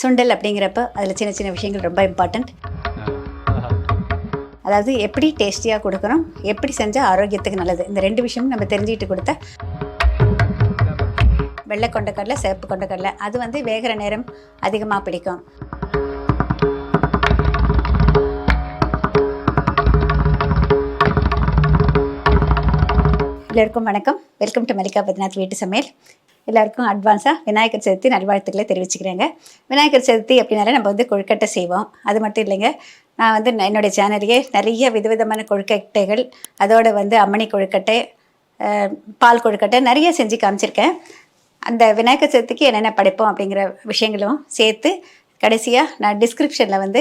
சுண்டல் அப்படிங்கிறப்ப அதில் சின்ன சின்ன விஷயங்கள் ரொம்ப இம்பார்ட்டண்ட். அதாவது எப்படி டேஸ்டியாக கொடுக்கணும், எப்படி செஞ்சால் ஆரோக்கியத்துக்கு நல்லது, இந்த 2 விஷயமும் நம்ம தெரிஞ்சுக்கிட்டு கொடுத்தா வெள்ளை கொண்டக்கடலை, சிவப்பு கொண்டக்கடலை அது வந்து வேகிற நேரம் அதிகமாக பிடிக்கும். எல்லோருக்கும் வணக்கம். வெல்கம் டு மல்லிகா பத்நாத் வீட்டு சமையல். எல்லாருக்கும் அட்வான்ஸாக விநாயகர் சதுர்த்தி நல்வாழ்த்துக்களை தெரிவிச்சுக்கிறேங்க. விநாயகர் சதுர்த்தி அப்படின்னாலே நம்ம வந்து கொழுக்கட்டை செய்வோம். அது மட்டும் இல்லைங்க, நான் வந்து என்னுடைய சேனல்லையே நிறைய விதவிதமான கொழுக்கட்டைகள், அதோடு வந்து அம்மணி கொழுக்கட்டை, பால் கொழுக்கட்டை நிறைய செஞ்சு காமிச்சிருக்கேன். அந்த விநாயகர் சதுர்த்திக்கு என்னென்ன படைப்போம் அப்படிங்கிற விஷயங்களும் சேர்த்து கடைசியாக நான் டிஸ்கிரிப்ஷனில் வந்து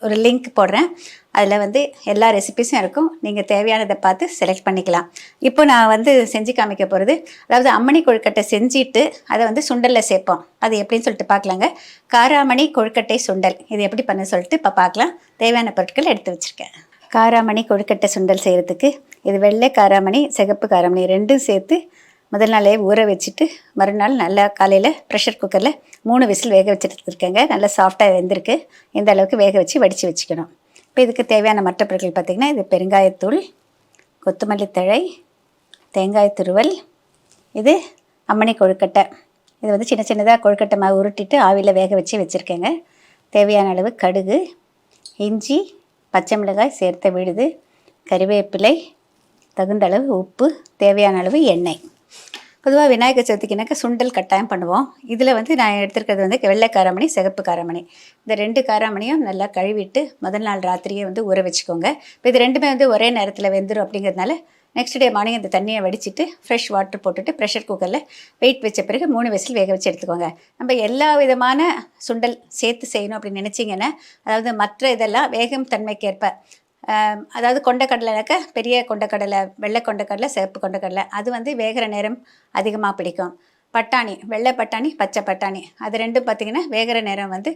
ஒரு லிங்க் போடுறேன். அதில் வந்து எல்லா ரெசிபிஸும் இருக்கும். நீங்கள் தேவையானதை பார்த்து செலக்ட் பண்ணிக்கலாம். இப்போ நான் வந்து செஞ்சு காமிக்க போகிறது, அதாவது அம்மணி கொழுக்கட்டை செஞ்சுட்டு அதை வந்து சுண்டலில் சேர்ப்போம். அது எப்படின்னு சொல்லிட்டு பார்க்கலாங்க. காராமணி கொழுக்கட்டை சுண்டல் இது எப்படி பண்ண சொல்லிட்டு இப்போ பார்க்கலாம். தேவையான பொருட்கள் எடுத்து வச்சுருக்கேன். காராமணி கொழுக்கட்டை சுண்டல் செய்கிறதுக்கு இது வெள்ளை காராமணி, சிகப்பு காராமணி ரெண்டும் சேர்த்து முதல் நாளே ஊற வச்சுட்டு மறுநாள் நல்லா காலையில் ப்ரெஷர் குக்கரில் 3 விசில் வேக வச்சுருக்கேங்க. நல்லா சாஃப்டாக வெந்திருக்கு. இந்த அளவுக்கு வேக வச்சு வடித்து வச்சுக்கணும். இப்போ இதுக்கு தேவையான மற்ற பொருட்கள் பார்த்திங்கன்னா, இது பெருங்காயத்தூள், கொத்தமல்லி தழை, தேங்காய் துருவல், இது அம்மணி கொழுக்கட்டை. இது வந்து சின்ன சின்னதாக கொழுக்கட்டை மாவு உருட்டிட்டு ஆவியில் வேக வச்சு வச்சுருக்கேங்க. தேவையான அளவு கடுகு, இஞ்சி, பச்சை மிளகாய் சேர்த்த விழுது, கறிவேப்பிலை, தகுந்த அளவு உப்பு, தேவையான அளவு எண்ணெய். பொதுவாக விநாயகர் சதுர்த்திக்குனாக்கா சுண்டல் கட்டாயம் பண்ணுவோம். இதில் வந்து நான் எடுத்துருக்கிறது வந்து வெள்ளை காராமணி, சிகப்பு காராமணி. இந்த 2 காராமணியும் நல்லா கழுவிட்டு முதல் நாள் ராத்திரியே வந்து ஊற வச்சுக்கோங்க. இப்போ இது ரெண்டுமே வந்து ஒரே நேரத்தில் வெந்துடும். அப்படிங்கிறதுனால நெக்ஸ்ட் டே மார்னிங் அந்த தண்ணியை வடிச்சிட்டு ஃப்ரெஷ் வாட்டர் போட்டுட்டு ப்ரெஷர் குக்கரில் வெயிட் வச்ச பிறகு 3 விசில் வேக வச்சு எடுத்துக்கோங்க. நம்ம எல்லா விதமான சுண்டல் சேர்த்து செய்யணும் அப்படின்னு நினச்சிங்கன்னா, அதாவது மற்ற இதெல்லாம் வேகும் தன்மைக்கேற்ப, அதாவது கொண்டக்கடலைனாக்கா பெரிய கொண்டக்கடலை, வெள்ளை கொண்டக்கடலை, சிவப்பு கொண்டக்கடலை அது வந்து வேகிற நேரம் அதிகமாக பிடிக்கும். பட்டாணி, வெள்ளை பட்டாணி, பச்சை பட்டாணி அது ரெண்டும் பார்த்திங்கன்னா வேகிற நேரம் வந்து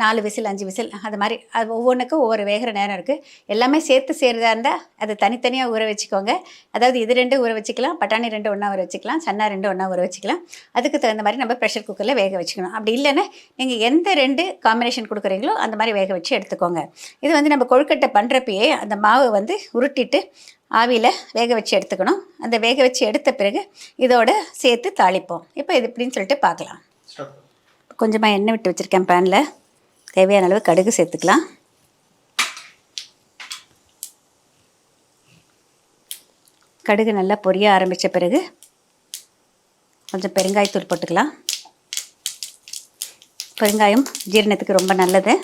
4 விசில் 5 விசில் அது மாதிரி. அது ஒவ்வொன்றுக்கும் ஒவ்வொரு வேகிற நேரம் இருக்குது. எல்லாமே சேர்த்து செய்கிறதா இருந்தால் அது தனித்தனியாக ஊற வச்சுக்கோங்க. அதாவது இது 2 ஊற வச்சுக்கலாம், பட்டாணி 2 ஒன்றா ஊற வச்சுக்கலாம், சன்னா 2 ஒன்றா ஊற வச்சுக்கலாம். அதுக்கு தகுந்த மாதிரி நம்ம ப்ரெஷர் குக்கரில் வேக வச்சுக்கணும். அப்படி இல்லைன்னா நீங்கள் எந்த 2 காம்பினேஷன் கொடுக்குறீங்களோ அந்த மாதிரி வேக வச்சு எடுத்துக்கோங்க. இது வந்து நம்ம கொழுக்கட்டை பண்ணுறப்பயே அந்த மாவை வந்து உருட்டிட்டு ஆவியில் வேக வச்சு எடுத்துக்கணும். அந்த வேக வச்சு எடுத்த பிறகு இதோட சேர்த்து தாளிப்போம். இப்போ இது எப்படின்னு சொல்லிட்டு பார்க்கலாம். கொஞ்சமாக எண்ணெய் விட்டு வச்சுருக்கேன் பேனில். தேவையான அளவு கடுகு சேர்த்துக்கலாம். கடுகு நல்லா பொரிய ஆரம்பித்த பிறகு கொஞ்சம் பெருங்காயத்தூள் போட்டுக்கலாம். பெருங்காயம் ஜீரணத்துக்கு ரொம்ப நல்லது.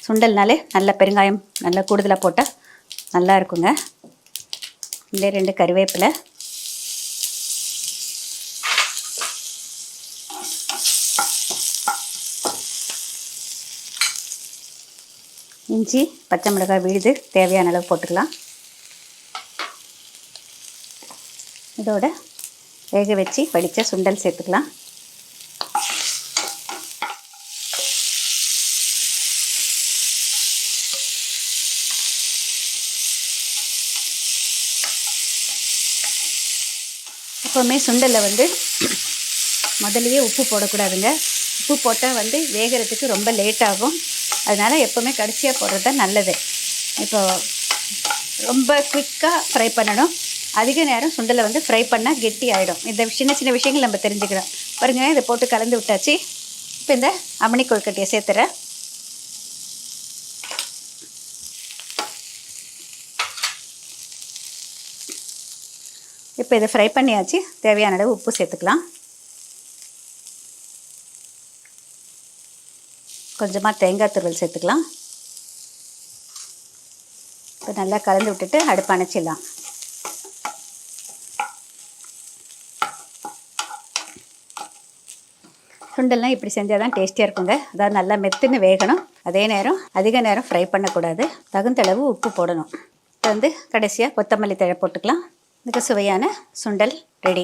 சுண்டல்னாலே நல்ல பெருங்காயம் நல்லா கூடுதலாக போட்டால் நல்லா இருக்குங்க. இந்த 2 கறிவேப்பிலை, இஞ்சி, பச்சை மிளகாய் விழுது தேவையான அளவு போட்டுக்கலாம். இதோட வேக வச்சு வடித்த சுண்டல் சேர்த்துக்கலாம். எப்போவுமே சுண்டலில் வந்து முதலையே உப்பு போடக்கூடாதுங்க. உப்பு போட்டால் வந்து வேகிறதுக்கு ரொம்ப லேட் ஆகும். அதனால் எப்போவுமே கடைசியாக போடுறது தான் நல்லது. இப்போது ரொம்ப குயிக்காக ஃப்ரை பண்ணணும். அதிக நேரம் சுண்டலை வந்து ஃப்ரை பண்ணால் கெட்டி ஆகிடும். இந்த சின்ன சின்ன விஷயங்கள் நம்ம தெரிஞ்சுக்கிறோம். பாருங்கள், இதை போட்டு கலந்து விட்டாச்சு. இப்போ இந்த அம்மணி கொழுக்கட்டையை சேர்த்துறேன். இப்போ இதை ஃப்ரை பண்ணியாச்சு. தேவையான அளவு உப்பு சேர்த்துக்கலாம். கொஞ்சமாக தேங்காய் துருவல் சேர்த்துக்கலாம். இப்போ நல்லா கலந்து விட்டுட்டு அடுப்பு அணைச்சிடலாம். சுண்டல்லாம் இப்படி செஞ்சால் தான் டேஸ்டியாக இருக்குங்க. அதாவது நல்லா மெத்துன்னு வேகணும். அதே நேரம் அதிக நேரம் ஃப்ரை பண்ணக்கூடாது. தகுந்த அளவு உப்பு போடணும். இப்போ வந்து கடைசியாக கொத்தமல்லி தழை போட்டுக்கலாம். மிக சுவையான சுண்டல் ரெடி.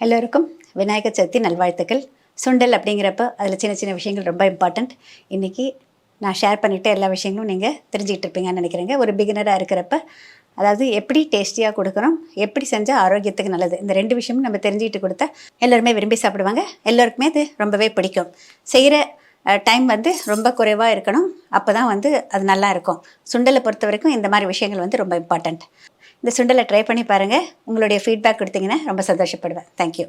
எல்லோருக்கும் விநாயகர் சதுர்த்தி நல்வாழ்த்துக்கள். சுண்டல் அப்படிங்கிறப்ப அதில் சின்ன சின்ன விஷயங்கள் ரொம்ப இம்பார்ட்டண்ட். இன்றைக்கி நான் ஷேர் பண்ணிவிட்டு எல்லா விஷயங்களும் நீங்கள் தெரிஞ்சுக்கிட்டு இருப்பீங்கன்னு நினைக்கிறேங்க. ஒரு பிகினராக இருக்கிறப்ப அதாவது எப்படி டேஸ்டியாக கொடுக்குறோம், எப்படி செஞ்சால் ஆரோக்கியத்துக்கு நல்லது, இந்த 2 விஷயமும் நம்ம தெரிஞ்சுக்கிட்டு கொடுத்தா எல்லோருமே விரும்பி சாப்பிடுவாங்க. எல்லோருக்குமே அது ரொம்பவே பிடிக்கும். செய்கிற டைம் வந்து ரொம்ப குறைவாக இருக்கணும். அப்போ தான் வந்து அது நல்லா இருக்கும். சுண்டலை பொறுத்த வரைக்கும் இந்த மாதிரி விஷயங்கள் வந்து ரொம்ப இம்பார்ட்டண்ட். இந்த சுண்டலை ட்ரை பண்ணி பாருங்கள். உங்களுடைய ஃபீட்பேக் கொடுத்தீங்கன்னா ரொம்ப சந்தோஷப்படுவேன். தேங்க்யூ.